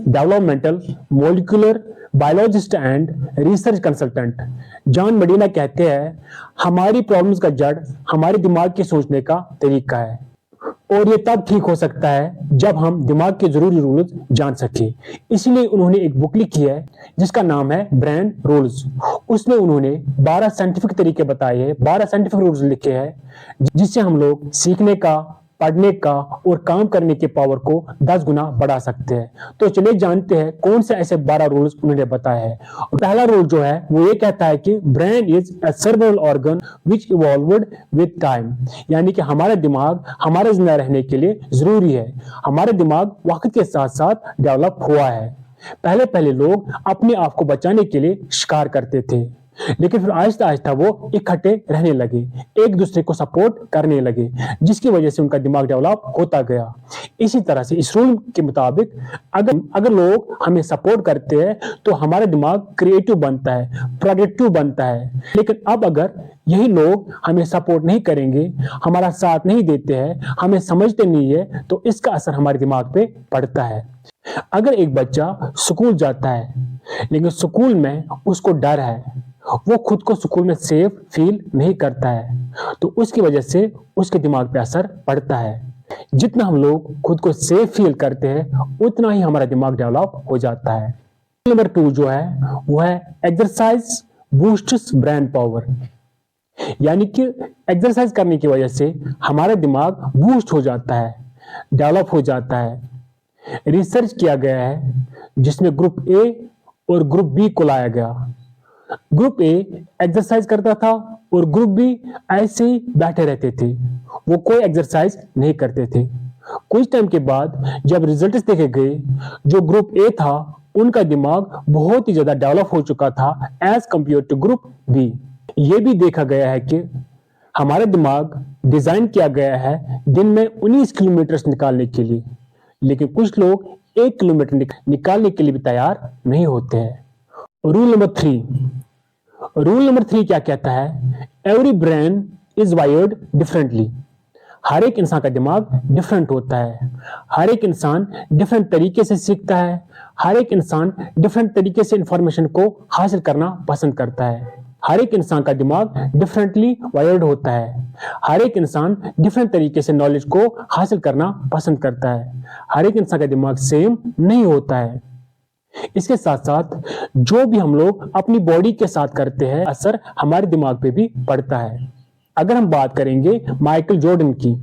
Developmental molecular biologist and research consultant John मेडिना कहते हैं, हमारी प्रॉब्लम्स का जड़ हमारे दिमाग के सोचने का तरीका है और ये तब ठीक हो सकता है जब हम दिमाग के जरूरी रूल्स जान सके। इसलिए उन्होंने एक बुक लिखी है जिसका नाम है ब्रेन रूल्स। उसमें उन्होंने 12 साइंटिफिक तरीके बताए हैं, 12 साइंटिफिक रूल्स लिखे हैं जिससे हम लोग सीखने का, पढ़ने का और काम करने के पावर को 10 गुना बढ़ा सकते हैं। तो चलिए जानते हैं कौन से ऐसे 12 रूल्स उन्होंने बताए हैं। पहला रूल जो है वो ये कहता है कि brain is a cerebral organ which evolved with time, यानी कि हमारा दिमाग हमारे जिंदा रहने के लिए जरूरी है। हमारा दिमाग वक्त के साथ साथ डेवलप हुआ है। पहले पहले लोग अपने आप को बचाने के लिए शिकार करते थे, लेकिन फिर आहिस्ता आहिस्ता वो इकट्ठे रहने लगे, एक दूसरे को सपोर्ट करने लगे, जिसकी वजह से उनका दिमाग डेवलप होता गया। इसी तरह से इस रूल के मुताबिक अगर लोग हमें सपोर्ट करते हैं तो हमारा दिमाग क्रिएटिव बनता है, प्रोडक्टिव बनता है। लेकिन अब अगर यही लोग हमें सपोर्ट नहीं करेंगे, हमारा साथ नहीं देते हैं, हमें समझते नहीं है, तो इसका असर हमारे दिमाग पे पड़ता है। अगर एक बच्चा स्कूल जाता है लेकिन स्कूल में उसको डर है, वो खुद को स्कूल में सेफ फील नहीं करता है, तो उसकी वजह से उसके दिमाग पे असर पड़ता है। जितना हम लोग खुद को सेफ फील करते हैं उतना ही हमारा दिमाग डेवलप हो जाता है। नंबर 2 जो है वो है एक्सरसाइज बूस्ट्स ब्रेन पावर, यानी कि एक्सरसाइज करने की वजह से हमारा दिमाग बूस्ट हो जाता है, डेवलप हो जाता है। रिसर्च किया गया है जिसमें ग्रुप ए और ग्रुप बी को लाया गया। ग्रुप ए एक्सरसाइज करता था और ग्रुप बी ऐसे ही बैठे रहते थे, वो कोई एक्सरसाइज नहीं करते थे। कुछ टाइम के बाद जब रिजल्ट्स देखे गए, जो ग्रुप ए था उनका दिमाग बहुत ही ज्यादा डेवलप हो चुका था as compare to group B. ये भी देखा गया है कि हमारा दिमाग डिजाइन किया गया है दिन में 19 किलोमीटर निकालने के लिए, लेकिन कुछ लोग 1 किलोमीटर निकालने के लिए भी तैयार नहीं होते हैं। रूल नंबर 3 क्या कहता है? Every brain is wired differently. हर एक इंसान का दिमाग डिफरेंट होता है, हर एक इंसान डिफरेंट तरीके से सीखता है, हर एक इंसान डिफरेंट तरीके से इंफॉर्मेशन को हासिल करना पसंद करता है। हर एक इंसान का दिमाग डिफरेंटली वायर्ड होता है, हर एक इंसान डिफरेंट तरीके से नॉलेज को हासिल करना पसंद करता है। हर एक इंसान का दिमाग सेम नहीं होता है। इसके साथ साथ जो भी हम लोग अपनी बॉडी के साथ करते हैं असर हमारे दिमाग पे भी पड़ता है। अगर हम बात करेंगे माइकल जॉर्डन की,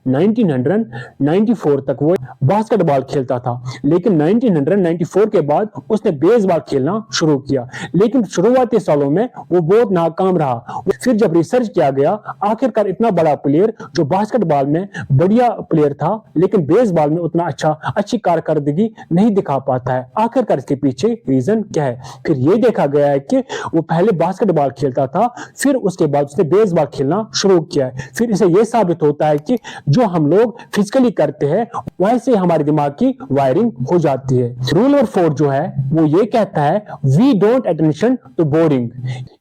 1994 तक वो बास्केटबॉल खेलता था, लेकिन 1994 के बाद उसने बेसबॉल खेलना शुरू किया, लेकिन शुरुआती सालों में वो बहुत नाकाम रहा। फिर जब रिसर्च किया गया, आखिरकार इतना बड़ा प्लेयर जो बास्केटबॉल में बढ़िया प्लेयर था लेकिन बेसबॉल में उतना अच्छी कारकर्दगी नहीं दिखा पाता है, आखिरकार इसके पीछे रीजन क्या है? फिर ये देखा गया है कि वो पहले बास्केटबॉल खेलता था, फिर उसके बाद उसने बेसबॉल खेलना शुरू किया है। फिर इसे ये साबित होता है कि जो हम लोग फिजिकली करते हैं वैसे हमारे दिमाग की वायरिंग हो जाती है। रूल नंबर 4 जो है वो ये कहता है we don't attention to boring.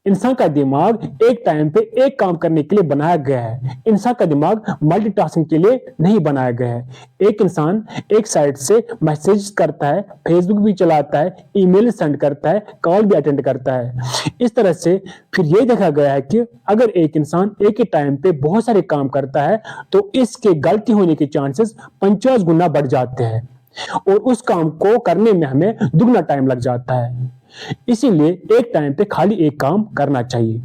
इंसान का दिमाग एक टाइम पे एक काम करने के लिए बनाया गया है, इंसान का दिमाग मल्टीटास्किंग के लिए नहीं बनाया गया है। एक इंसान एक साइड से मैसेज करता है, फेसबुक भी चलाता है, ईमेल सेंड करता है, कॉल भी अटेंड करता है। इस तरह से फिर ये देखा गया है कि अगर एक इंसान एक ही टाइम पे बहुत सारे काम करता है तो इसके गलती होने के चांसेस 50 गुना बढ़ जाते हैं और उस काम को करने में हमें दुगना टाइम लग जाता है। इसीलिए एक टाइम पे खाली एक काम करना चाहिए।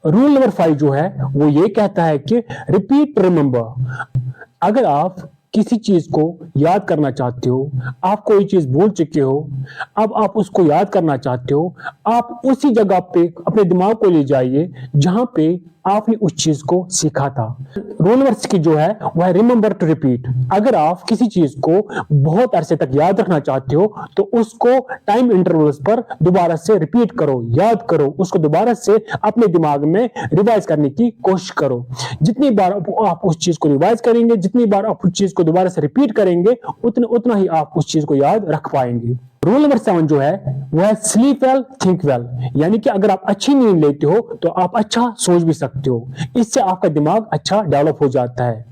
रूल नंबर 5 जो है वो ये कहता है कि रिपीट रिमेंबर। अगर आप किसी चीज को याद करना चाहते हो, आप कोई चीज भूल चुके हो, अब आप उसको याद करना चाहते हो, आप उसी जगह पे अपने दिमाग को ले जाइए जहां पे आपने उस चीज को सीखा था। रूल नंबर 6 जो है वह है रिमेंबर टू रिपीट। अगर आप किसी चीज को बहुत अरसे तक याद रखना चाहते हो तो उसको टाइम इंटरवल्स पर दोबारा से रिपीट करो, याद करो, उसको दोबारा से अपने दिमाग में रिवाइज करने की कोशिश करो। जितनी बार आप उस चीज को रिवाइज करेंगे, जितनी बार आप उस चीज को दोबारा से रिपीट करेंगे, उतना ही आप उस चीज को याद रख पाएंगे। रूल नंबर 7 जो है वो है स्लीप वेल थिंक वेल, यानी कि अगर आप अच्छी नींद लेते हो तो आप अच्छा सोच भी सकते हो, इससे आपका दिमाग अच्छा डेवलप हो जाता है।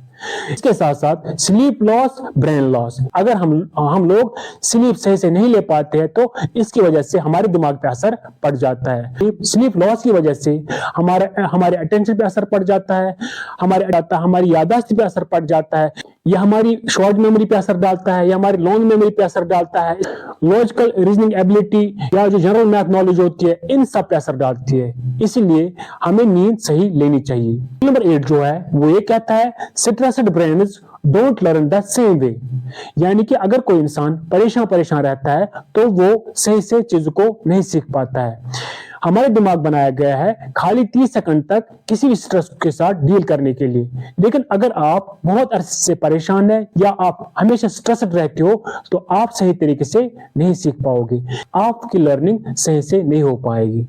इसके साथ साथ स्लीप लॉस, ब्रेन लॉस। अगर हम लोग स्लीप सही से नहीं ले पाते हैं तो इसकी वजह से हमारे दिमाग पे असर पड़ जाता है। स्लीप लॉस की वजह से हमारे अटेंशन पे असर पड़ जाता है, हमारी याददाश्त पे असर पड़ जाता है, या हमारी शॉर्ट मेमोरी पे असर डालता है, या हमारी लॉन्ग मेमोरी पे असर डालता है, लॉजिकल रीजनिंग एबिलिटी या जो जनरल मैथ नॉलेज होती है, इन सब पे असर डालती है। इसीलिए हमें नींद सही लेनी चाहिए। नंबर 8 जो है वो ये कहता है stressed brains don't learn the same way. यानी कि अगर कोई इंसान परेशान रहता है तो वो सही से चीजों को नहीं सीख पाता है। हमारे दिमाग बनाया गया है खाली 30 सेकंड तक किसी भी स्ट्रेस के साथ डील करने के लिए। लेकिन अगर आप बहुत अरसे से परेशान है या आप हमेशा स्ट्रेस्ड रहते हो तो आप सही तरीके से नहीं सीख पाओगे, आपकी लर्निंग सही से नहीं हो पाएगी।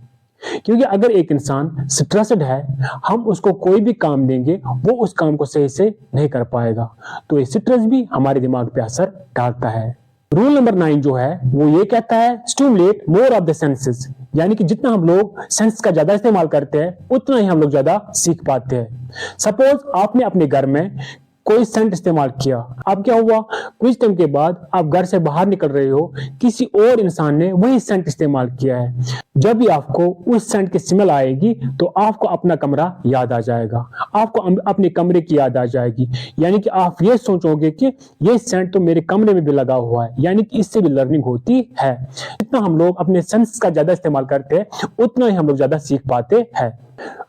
क्योंकि अगर एक इंसान स्ट्रेस्ड है, हम उसको कोई भी काम देंगे वो उस काम को सही से नहीं कर पाएगा, तो ये स्ट्रेस भी हमारे दिमाग पे असर डालता है। रूल नंबर 9 जो है वो ये कहता है stimulate more of the senses. यानी कि जितना हम लोग सेंस का ज्यादा इस्तेमाल करते हैं उतना ही हम लोग ज्यादा सीख पाते हैं। सपोज आपने अपने घर में कोई सेंट इस्तेमाल किया, अब क्या हुआ, कुछ टाइम के बाद आप घर से बाहर निकल रहे हो, किसी और इंसान ने वही सेंट इस्तेमाल किया है। जब भी आपको उस सेंट की स्मेल आएगी तो आपको अपना कमरा याद आ जाएगा, आपको अपने कमरे की याद आ जाएगी। यानी कि आप ये सोचोगे कि ये सेंट तो मेरे कमरे में भी लगा हुआ है, यानी कि इससे भी लर्निंग होती है। जितना हम लोग अपने सेंस का ज्यादा इस्तेमाल करते हैं उतना ही हम लोग ज्यादा सीख पाते हैं।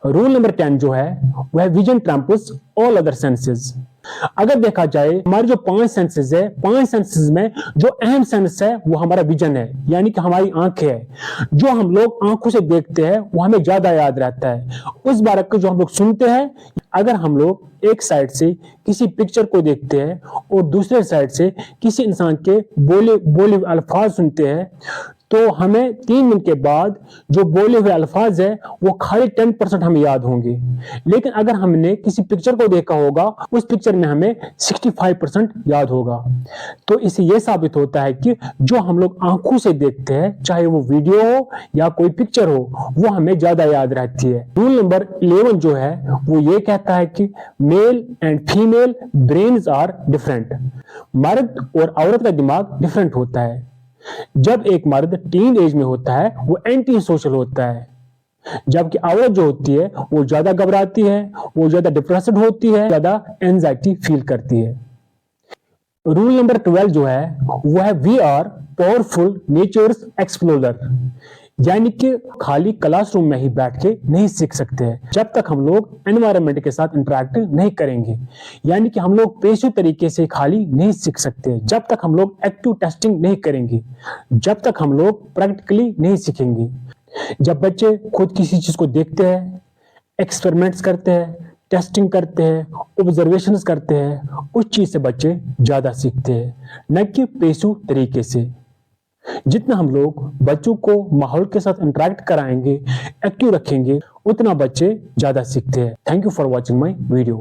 रूल नंबर 10 जो है वह vision Trump's all other senses. अगर देखा जाए हमारे जो 5 सेंसेस है, 5 सेंसेस में जो अहम सेंस है वो हमारा विजन है, यानी कि हमारी आंखें है। जो हम लोग आंखों से देखते हैं वो हमें ज्यादा याद रहता है। उस बार जो हम लोग सुनते हैं, अगर हम लोग एक साइड से किसी पिक्चर को देखते हैं और दूसरे साइड से किसी इंसान के बोले अल्फाज सुनते हैं तो हमें 3 मिनट के बाद जो बोले हुए अल्फाज है वो खाली 10% हमें याद होंगे। लेकिन अगर हमने किसी पिक्चर को देखा होगा उस पिक्चर में हमें 65% याद होगा। तो इससे यह साबित होता है कि जो हम लोग आंखों से देखते हैं, चाहे वो वीडियो हो या कोई पिक्चर हो, वो हमें ज्यादा याद रहती है। रूल नंबर 11 जो है वो ये कहता है कि male and female brains are different. मर्द और औरत का दिमाग डिफरेंट होता है। जब एक मर्द टीन एज में होता है वो एंटी सोशल होता है, जबकि औरत जो होती है वो ज्यादा घबराती है, वो ज्यादा डिप्रेस्ड होती है, ज्यादा एंजाइटी फील करती है। रूल नंबर 12 जो है वो है we are powerful nature's explorer. यानी कि खाली क्लासरूम में ही बैठ के नहीं सीख सकते हैं जब तक हम लोग एनवायरनमेंट के साथ इंटरेक्ट नहीं करेंगे। यानी कि हम लोग पेशे तरीके से खाली नहीं सीख सकते जब तक हम लोग एक्टिव टेस्टिंग नहीं करेंगे, जब तक हम लोग प्रैक्टिकली नहीं सीखेंगे। जब बच्चे खुद किसी चीज को देखते हैं, एक्सपेरिमेंट्स करते हैं, टेस्टिंग करते हैं, ऑब्जर्वेशंस करते हैं, उस चीज से बच्चे ज्यादा सीखते हैं, न कि पेशु तरीके से। जितना हम लोग बच्चों को माहौल के साथ इंटरेक्ट कराएंगे, एक्टिव रखेंगे, उतना बच्चे ज्यादा सीखते हैं। Thank you for watching my video.